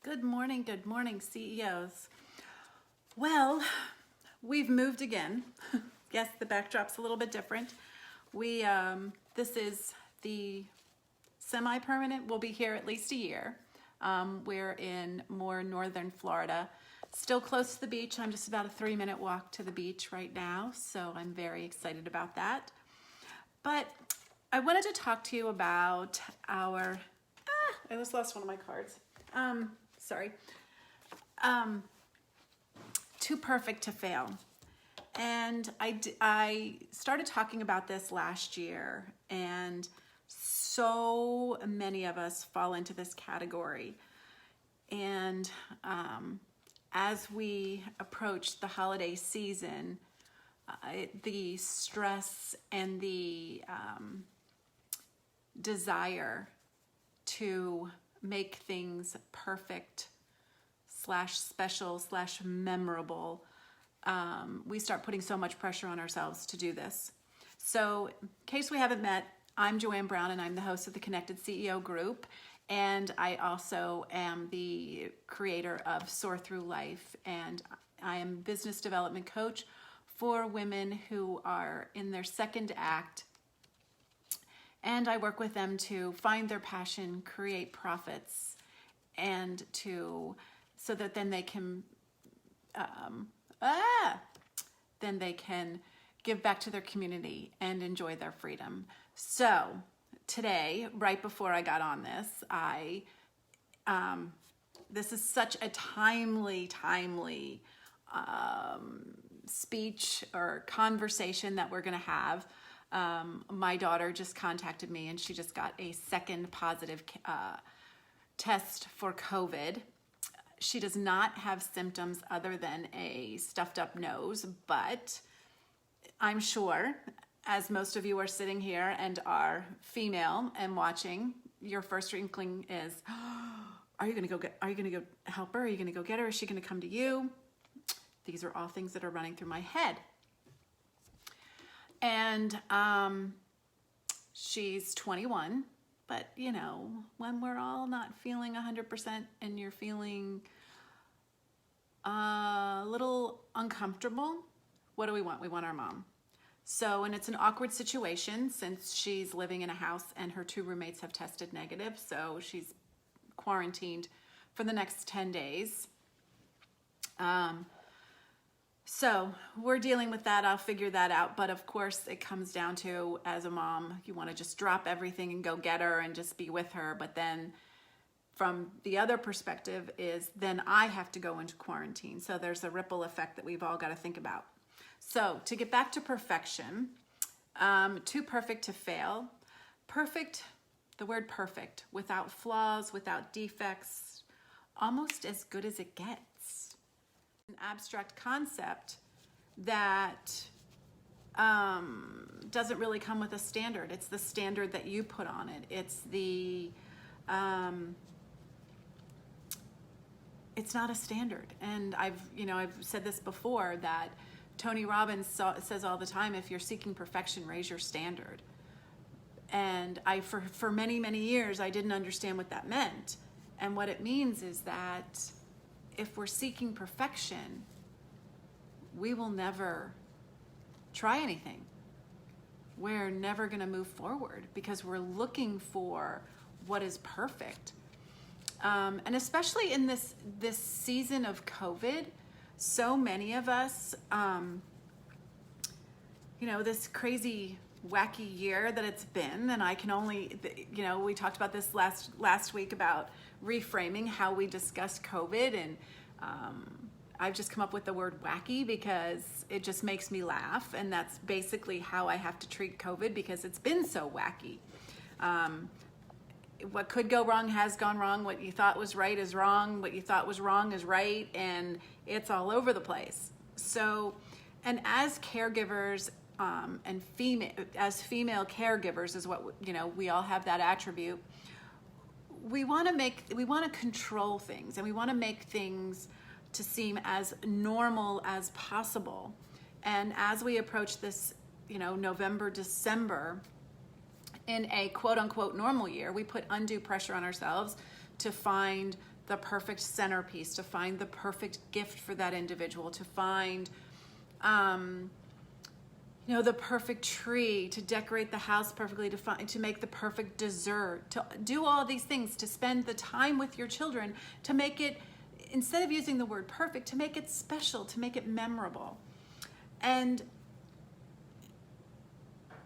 Good morning, CEOs. Well, we've moved again. Yes, the backdrop's a little bit different. This is the semi-permanent. We'll be here at least a year. We're in more northern Florida, still close to the beach. I'm just about a 3-minute walk to the beach right now, so I'm very excited about that. But I wanted to talk to you about I almost lost one of my cards. Sorry. Too perfect to fail. And I started talking about this last year, and so many of us fall into this category. And as we approach the holiday season, the stress and the desire to make things perfect / special / memorable, we start putting so much pressure on ourselves to do this. So in case we haven't met, I'm Joanne Brown, and I'm the host of the Connected CEO Group, and I also am the creator of Soar Through Life, and I am a business development coach for women who are in their second act, and I work with them to find their passion, create profits, and so that then they can give back to their community and enjoy their freedom. So today, right before I got on this, this is such a timely speech or conversation that we're going to have. My daughter just contacted me, and she just got a second positive test for COVID. She does not have symptoms other than a stuffed up nose, but I'm sure, as most of you are sitting here and are female and watching, your first inkling is, are you going to go help her? Are you going to go get her? Is she going to come to you? These are all things that are running through my head. And she's 21, but you know, when we're all not feeling 100% and you're feeling a little uncomfortable, what do we want? We want our mom. So, and it's an awkward situation since she's living in a house and her 2 roommates have tested negative. So she's quarantined for the next 10 days. So we're dealing with that. I'll figure that out. But of course it comes down to, as a mom, you want to just drop everything and go get her and just be with her. But then from the other perspective is then I have to go into quarantine. So there's a ripple effect that we've all got to think about. So to get back to perfection, too perfect to fail. Perfect, the word perfect, without flaws, without defects, almost as good as it gets. An abstract concept that doesn't really come with a standard. It's the standard that you put on it. It's it's not a standard. And I've said this before, that Tony Robbins says all the time, if you're seeking perfection, raise your standard. And for many, many years, I didn't understand what that meant. And what it means is that if we're seeking perfection, we will never try anything. We're never going to move forward because we're looking for what is perfect. And especially in this season of COVID, so many of us, this crazy, wacky year that it's been, and I can only, we talked about this last week about reframing how we discuss COVID, and I've just come up with the word wacky because it just makes me laugh, and that's basically how I have to treat COVID because it's been so wacky. What could go wrong has gone wrong. What you thought was right is wrong. What you thought was wrong is right, and it's all over the place. So, and as caregivers, and female caregivers is what, we all have that attribute. We want to control things, and we want to make things to seem as normal as possible. And as we approach this, November, December, in a quote unquote normal year, we put undue pressure on ourselves to find the perfect centerpiece, to find the perfect gift for that individual, to find, the perfect tree, to decorate the house perfectly, to make the perfect dessert, to do all these things, to spend the time with your children, to make it, instead of using the word perfect, to make it special, to make it memorable. And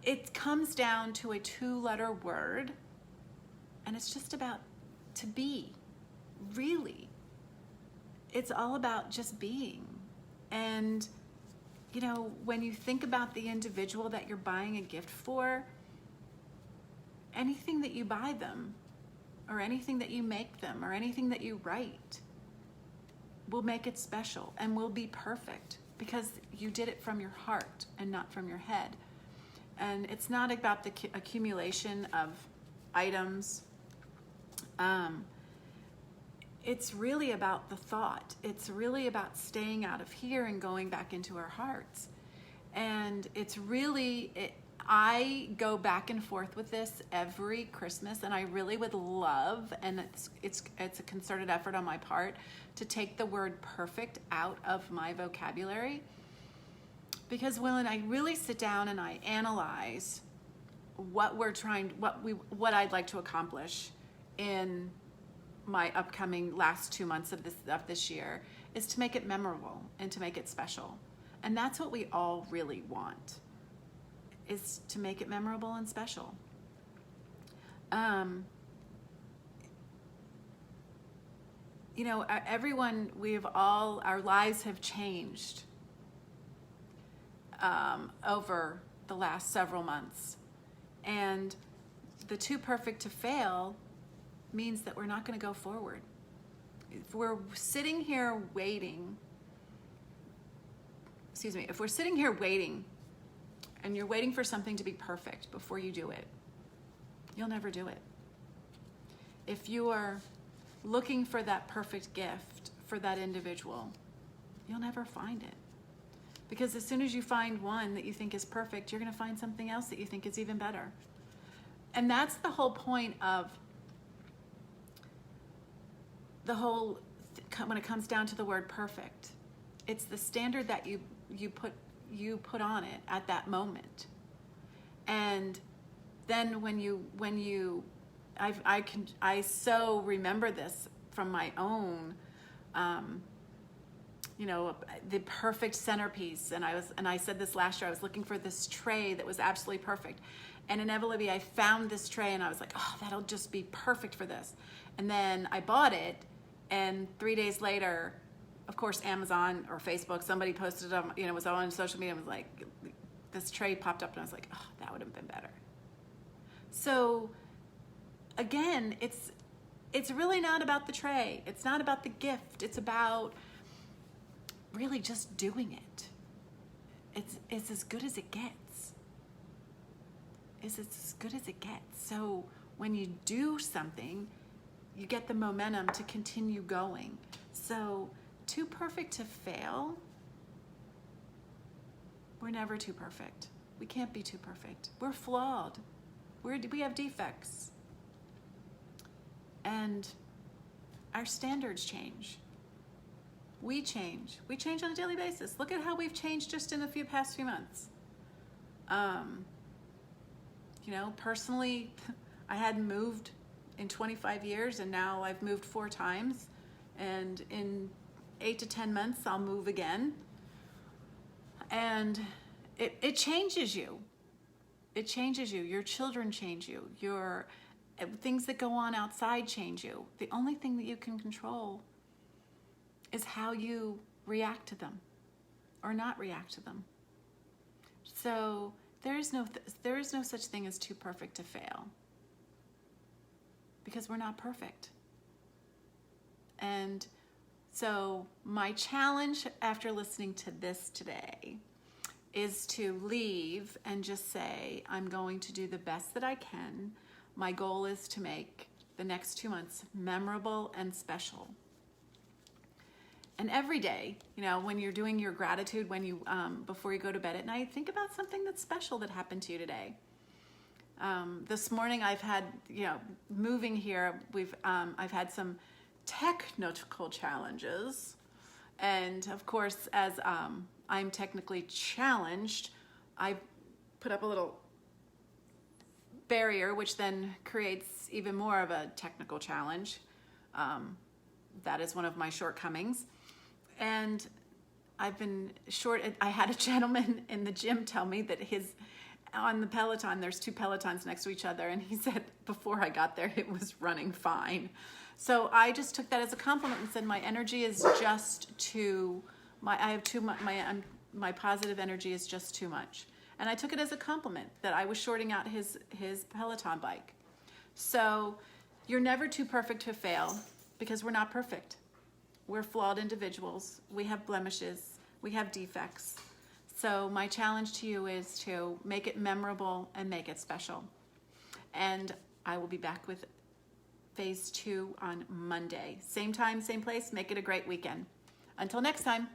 it comes down to a 2-letter word, and it's just about to be. Really, it's all about just being. And when you think about the individual that you're buying a gift for, anything that you buy them, or anything that you make them, or anything that you write will make it special and will be perfect, because you did it from your heart and not from your head. And it's not about the accumulation of items. It's really about the thought. It's really about staying out of here and going back into our hearts. And it's really, I go back and forth with this every Christmas, and I really would love, and it's a concerted effort on my part, to take the word perfect out of my vocabulary. Because when I really sit down and I analyze what I'd like to accomplish in my upcoming last 2 months of this year, is to make it memorable and to make it special. And that's what we all really want, is to make it memorable and special. Everyone, our lives have changed over the last several months. And the too perfect to fail means that we're not going to go forward. If we're sitting here waiting, and you're waiting for something to be perfect before you do it, you'll never do it. If you are looking for that perfect gift for that individual, you'll never find it. Because as soon as you find one that you think is perfect, you're going to find something else that you think is even better. And that's the whole point of when it comes down to the word perfect. It's the standard that you put on it at that moment. And then I so remember this from my own, the perfect centerpiece. And I said this last year, I was looking for this tray that was absolutely perfect. And inevitably I found this tray and I was like, oh, that'll just be perfect for this. And then I bought it, and 3 days later, of course, Amazon or Facebook, somebody posted it, was on social media, and was like, this tray popped up, and I was like, oh, that would have been better. So again, it's really not about the tray. It's not about the gift. It's about really just doing it. It's as good as it gets. It's as good as it gets. So when you do something, you get the momentum to continue going. So too perfect to fail, we're never too perfect. We can't be too perfect. We're flawed. We have defects. And our standards change. We change. We change on a daily basis. Look at how we've changed just in the past few months. Personally, I hadn't moved in 25 years, and now I've moved 4 times. And in 8 to 10 months, I'll move again. And it changes you. It changes you. Your children change you. Your things that go on outside change you. The only thing that you can control is how you react to them or not react to them. So there is no such thing as too perfect to fail, because we're not perfect. And so my challenge after listening to this today is to leave and just say, I'm going to do the best that I can. My goal is to make the next 2 months memorable and special. And every day, when you're doing your gratitude, when you before you go to bed at night, think about something that's special that happened to you today. This morning I've had, moving here, I've had some technical challenges. And of course, as I'm technically challenged, I put up a little barrier, which then creates even more of a technical challenge. That is one of my shortcomings. And I've been short. I had a gentleman in the gym tell me that on the Peloton, there's 2 Pelotons next to each other. And he said before I got there, it was running fine. So I just took that as a compliment and said, my energy is just too, I have too much, my positive energy is just too much. And I took it as a compliment that I was shorting out his Peloton bike. So you're never too perfect to fail, because we're not perfect. We're flawed individuals. We have blemishes. We have defects. So my challenge to you is to make it memorable and make it special. And I will be back with phase 2 on Monday. Same time, same place. Make it a great weekend. Until next time.